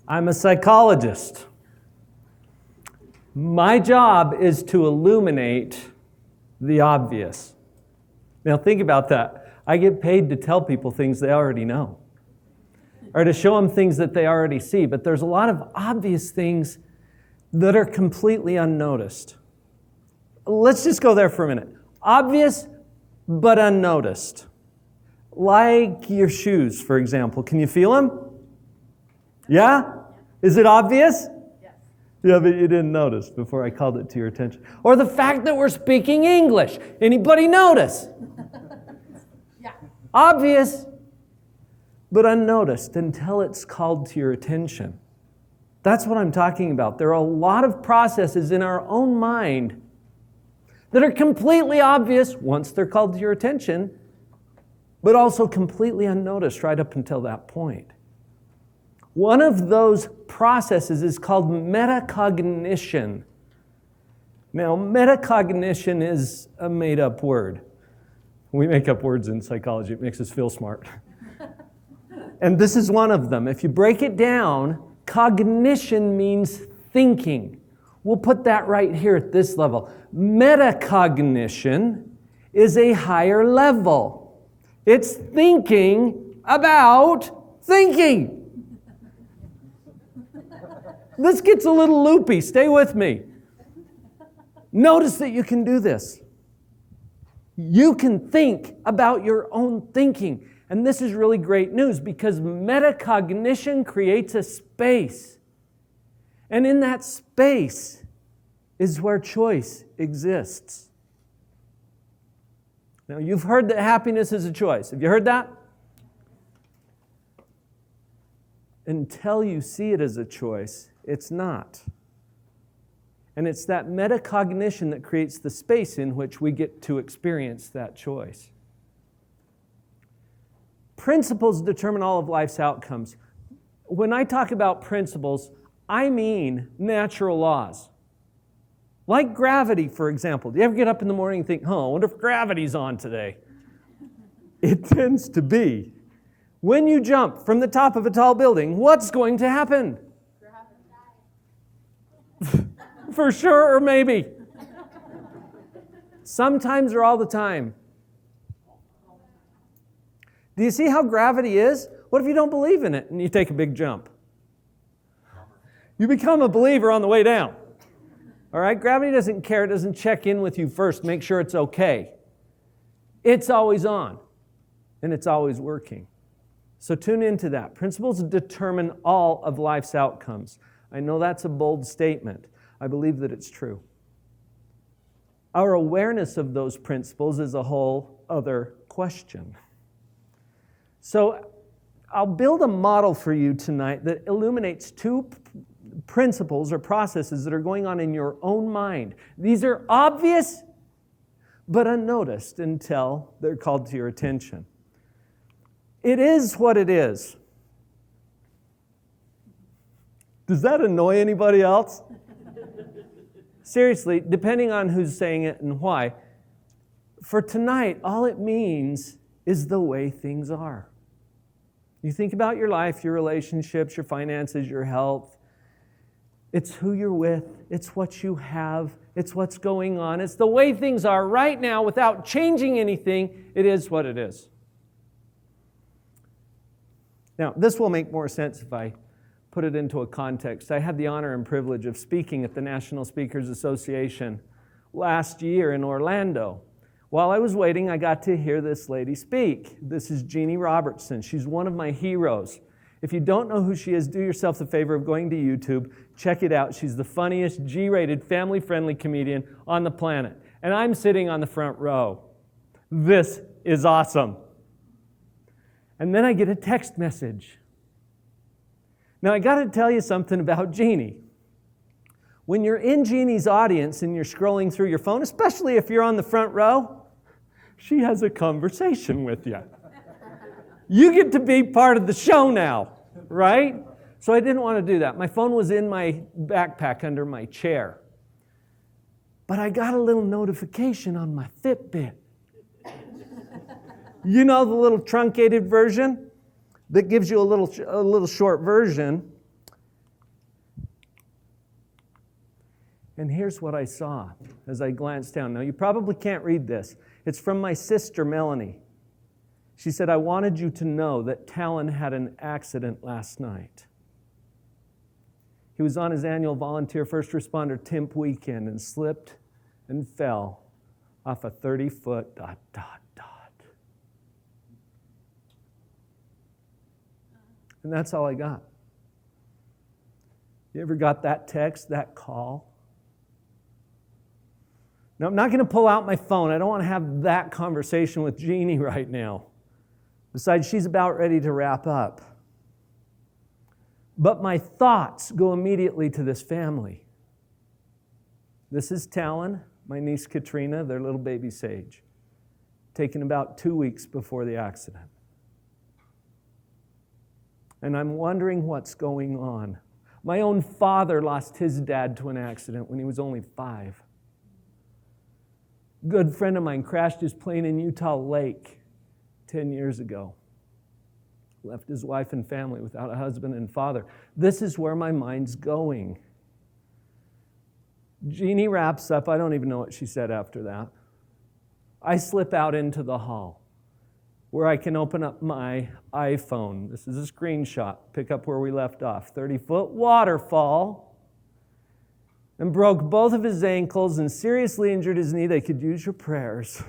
I'm a psychologist. My job is to illuminate the obvious. Now think about that. I get paid to tell people things they already know, or to show them things that they already see, but there's a lot of obvious things that are completely unnoticed. Let's just go there for a minute. Obvious, but unnoticed. Like your shoes, for example. Can you feel them? Yeah? Is it obvious? Yes. Yeah, but you didn't notice before I called it to your attention. Or the fact that we're speaking English. Anybody notice? Yeah. Obvious, but unnoticed until it's called to your attention. That's what I'm talking about. There are a lot of processes in our own mind that are completely obvious once they're called to your attention, but also completely unnoticed right up until that point. One of those processes is called metacognition. Now, metacognition is a made-up word. We make up words in psychology. It makes us feel smart. And this is one of them. If you break it down, cognition means thinking. We'll put that right here at this level. Metacognition is a higher level. It's thinking about thinking. This gets a little loopy. Stay with me. Notice that you can do this. You can think about your own thinking. And this is really great news because metacognition creates a space. And in that space is where choice exists. Now, you've heard that happiness is a choice. Have you heard that? Until you see it as a choice, it's not. And it's that metacognition that creates the space in which we get to experience that choice. Principles determine all of life's outcomes. When I talk about principles, I mean natural laws. Like gravity, for example. Do you ever get up in the morning and think, I wonder if gravity's on today? It tends to be. When you jump from the top of a tall building, what's going to happen? For sure, or maybe. Sometimes or all the time. Do you see how gravity is? What if you don't believe in it and you take a big jump? You become a believer on the way down. All right? Gravity doesn't care. It doesn't check in with you first, make sure it's okay. It's always on, and it's always working. So tune into that. Principles determine all of life's outcomes. I know that's a bold statement. I believe that it's true. Our awareness of those principles is a whole other question. So I'll build a model for you tonight that illuminates two principles or processes that are going on in your own mind. These are obvious, but unnoticed until they're called to your attention. It is what it is. Does that annoy anybody else? Seriously, depending on who's saying it and why, for tonight, all it means is the way things are. You think about your life, your relationships, your finances, your health. It's who you're with. It's what you have. It's what's going on. It's the way things are right now without changing anything. It is what it is. Now, this will make more sense if I put it into a context. I had the honor and privilege of speaking at the National Speakers Association last year in Orlando. While I was waiting, I got to hear this lady speak. This is Jeanie Robertson. She's one of my heroes. If you don't know who she is, do yourself the favor of going to YouTube. Check it out. She's the funniest G-rated, family-friendly comedian on the planet. And I'm sitting on the front row. This is awesome. And then I get a text message. Now, I got to tell you something about Jeanie. When you're in Jeanie's audience and you're scrolling through your phone, especially if you're on the front row, she has a conversation with you. You get to be part of the show now, right? So I didn't want to do that. My phone was in my backpack under my chair. But I got a little notification on my Fitbit. You know the little truncated version that gives you a little short version? And here's what I saw as I glanced down. Now, you probably can't read this. It's from my sister, Melanie. She said, I wanted you to know that Talon had an accident last night. He was on his annual volunteer first responder TIMP weekend and slipped and fell off a 30-foot ... And that's all I got. You ever got that text, that call? Now, I'm not going to pull out my phone. I don't want to have that conversation with Jeanie right now. Besides, she's about ready to wrap up. But my thoughts go immediately to this family. This is Talon, my niece Katrina, their little baby Sage, taken about 2 weeks before the accident. And I'm wondering what's going on. My own father lost his dad to an accident when he was only 5. A good friend of mine crashed his plane in Utah Lake 10 years ago. Left his wife and family without a husband and father. This is where my mind's going. Jeanie wraps up. I don't even know what she said after that. I slip out into the hall where I can open up my iPhone. This is a screenshot. Pick up where we left off. 30-foot waterfall. And broke both of his ankles and seriously injured his knee. They could use your prayers.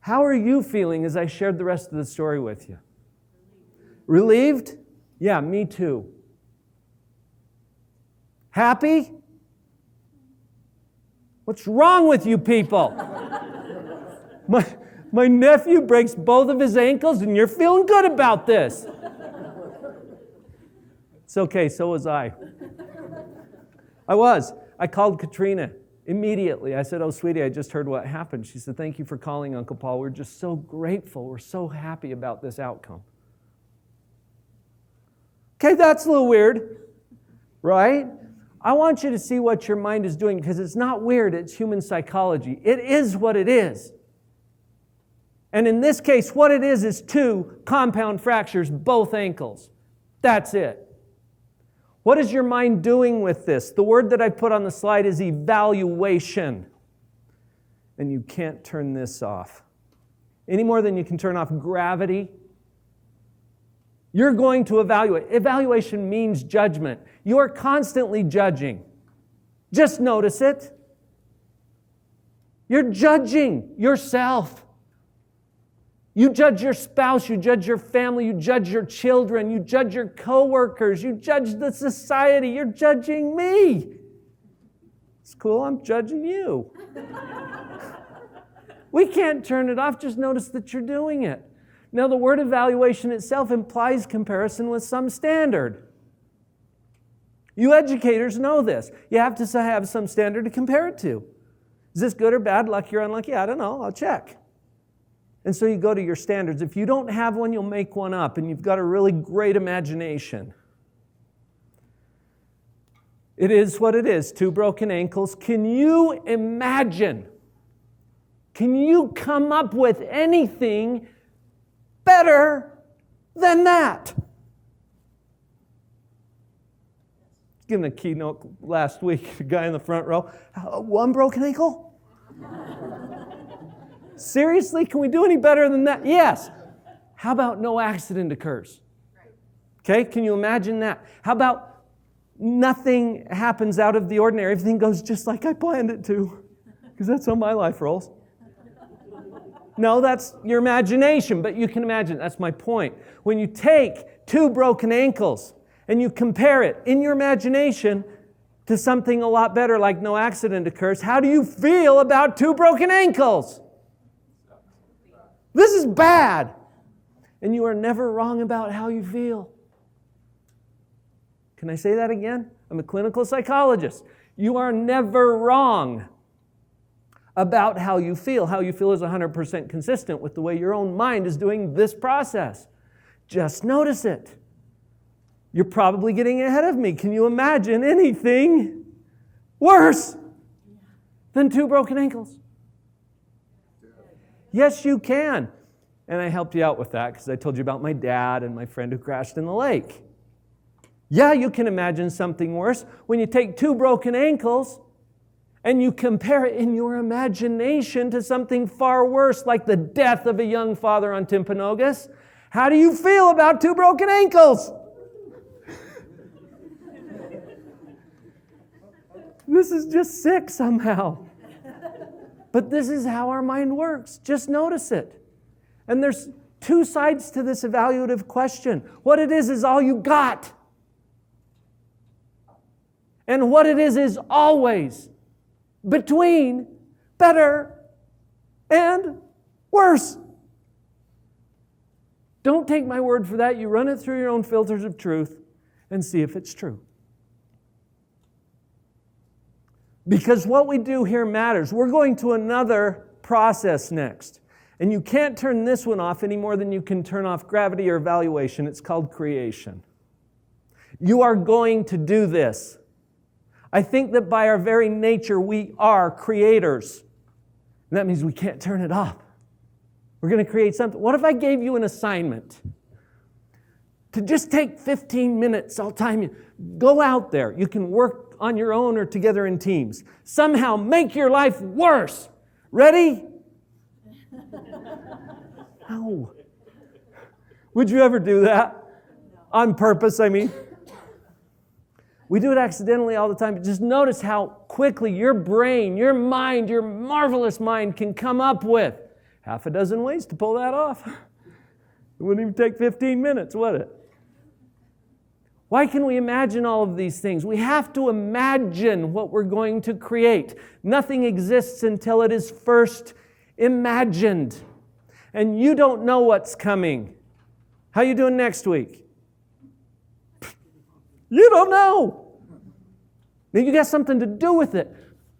How are you feeling as I shared the rest of the story with you? Relieved? Yeah, me too. Happy? What's wrong with you people? My nephew breaks both of his ankles and you're feeling good about this. It's okay, so was I. I called Katrina immediately. I said, oh, sweetie, I just heard what happened. She said, thank you for calling, Uncle Paul. We're just so grateful. We're so happy about this outcome. Okay, that's a little weird, right? I want you to see what your mind is doing because it's not weird, it's human psychology. It is what it is. And in this case, what it is 2 compound fractures, both ankles. That's it. What is your mind doing with this? The word that I put on the slide is evaluation. And you can't turn this off. Any more than you can turn off gravity. You're going to evaluate. Evaluation means judgment. You are constantly judging. Just notice it. You're judging yourself. You judge your spouse, you judge your family, you judge your children, you judge your coworkers, you judge the society, you're judging me. It's cool, I'm judging you. We can't turn it off, just notice that you're doing it. Now, the word evaluation itself implies comparison with some standard. You educators know this. You have to have some standard to compare it to. Is this good or bad, lucky or unlucky? I don't know, I'll check. And so you go to your standards. If you don't have one, you'll make one up, and you've got a really great imagination. It is what it is, 2 broken ankles. Can you imagine? Can you come up with anything better than that? Giving a keynote last week, a guy in the front row, 1 broken ankle? Seriously, can we do any better than that? Yes. How about no accident occurs? Okay, can you imagine that? How about nothing happens out of the ordinary? Everything goes just like I planned it to, because that's how my life rolls. No, that's your imagination, but you can imagine. That's my point. When you take 2 broken ankles and you compare it in your imagination to something a lot better like no accident occurs, how do you feel about 2 broken ankles? This is bad. And you are never wrong about how you feel. Can I say that again? I'm a clinical psychologist. You are never wrong about how you feel. How you feel is 100% consistent with the way your own mind is doing this process. Just notice it. You're probably getting ahead of me. Can you imagine anything worse than 2 broken ankles? Yes, you can. And I helped you out with that because I told you about my dad and my friend who crashed in the lake. Yeah, you can imagine something worse. When you take 2 broken ankles and you compare it in your imagination to something far worse, like the death of a young father on Timpanogos, how do you feel about 2 broken ankles? This is just sick somehow. But this is how our mind works. Just notice it. And there's 2 sides to this evaluative question. What it is all you got. And what it is always between better and worse. Don't take my word for that. You run it through your own filters of truth and see if it's true. Because what we do here matters. We're going to another process next. And you can't turn this one off any more than you can turn off gravity or evaluation. It's called creation. You are going to do this. I think that by our very nature, we are creators. And that means we can't turn it off. We're going to create something. What if I gave you an assignment? To just take 15 minutes, I'll time you. Go out there. You can work on your own or together in teams. Somehow make your life worse. Ready? No. Would you ever do that? On purpose, I mean. We do it accidentally all the time, but just notice how quickly your brain, your mind, your marvelous mind can come up with half a dozen ways to pull that off. It wouldn't even take 15 minutes, would it? Why can we imagine all of these things? We have to imagine what we're going to create. Nothing exists until it is first imagined. And you don't know what's coming. How are you doing next week? You don't know. Now you got something to do with it,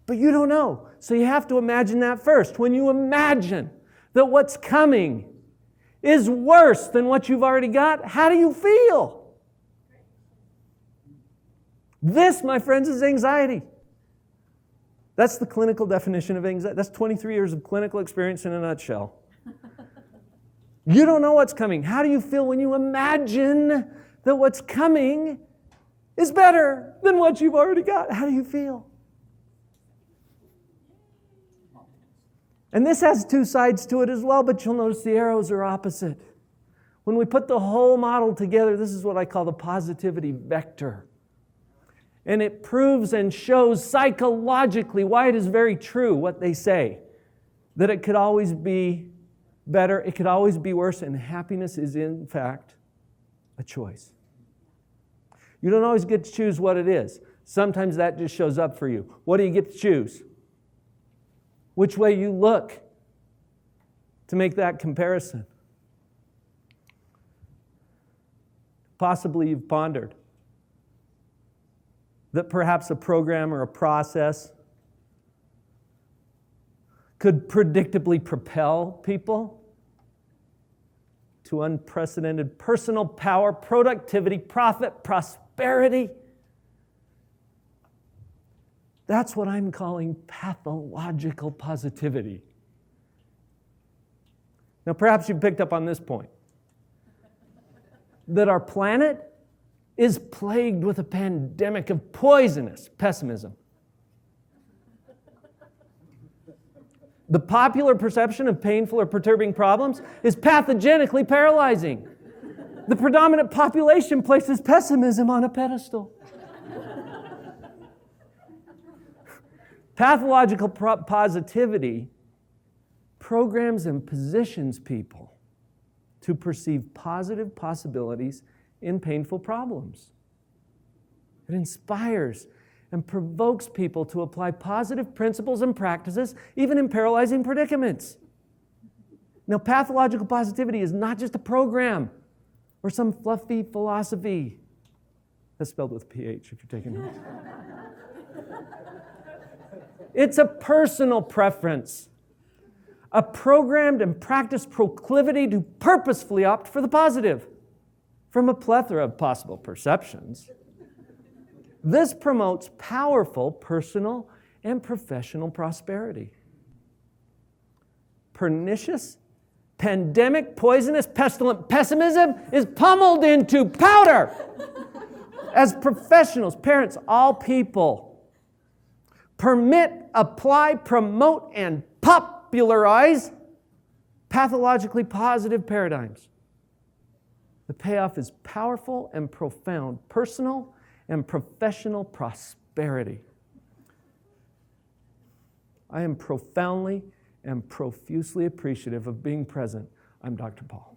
but you don't know. So you have to imagine that first. When you imagine that what's coming is worse than what you've already got, how do you feel? This, my friends, is anxiety. That's the clinical definition of anxiety. That's 23 years of clinical experience in a nutshell. You don't know what's coming. How do you feel when you imagine that what's coming is better than what you've already got? How do you feel? And this has 2 sides to it as well, but you'll notice the arrows are opposite. When we put the whole model together, this is what I call the positivity vector. And it proves and shows psychologically why it is very true what they say, that it could always be better, it could always be worse, and happiness is in fact a choice. You don't always get to choose what it is. Sometimes that just shows up for you. What do you get to choose? Which way you look to make that comparison. Possibly you've pondered that perhaps a program or a process could predictably propel people to unprecedented personal power, productivity, profit, prosperity. That's what I'm calling pathological positivity. Now, perhaps you picked up on this point, that our planet is plagued with a pandemic of poisonous pessimism. The popular perception of painful or perturbing problems is pathogenically paralyzing. The predominant population places pessimism on a pedestal. Pathological positivity programs and positions people to perceive positive possibilities in painful problems. It inspires and provokes people to apply positive principles and practices, even in paralyzing predicaments. Now, pathological positivity is not just a program or some fluffy philosophy. That's spelled with PH if you're taking notes. It's a personal preference, a programmed and practiced proclivity to purposefully opt for the positive from a plethora of possible perceptions. This promotes powerful personal and professional prosperity. Pernicious, pandemic, poisonous, pestilent pessimism is pummeled into powder as professionals, parents, all people, permit, apply, promote, and popularize pathologically positive paradigms. The payoff is powerful and profound, personal and professional prosperity. I am profoundly and profusely appreciative of being present. I'm Dr. Paul.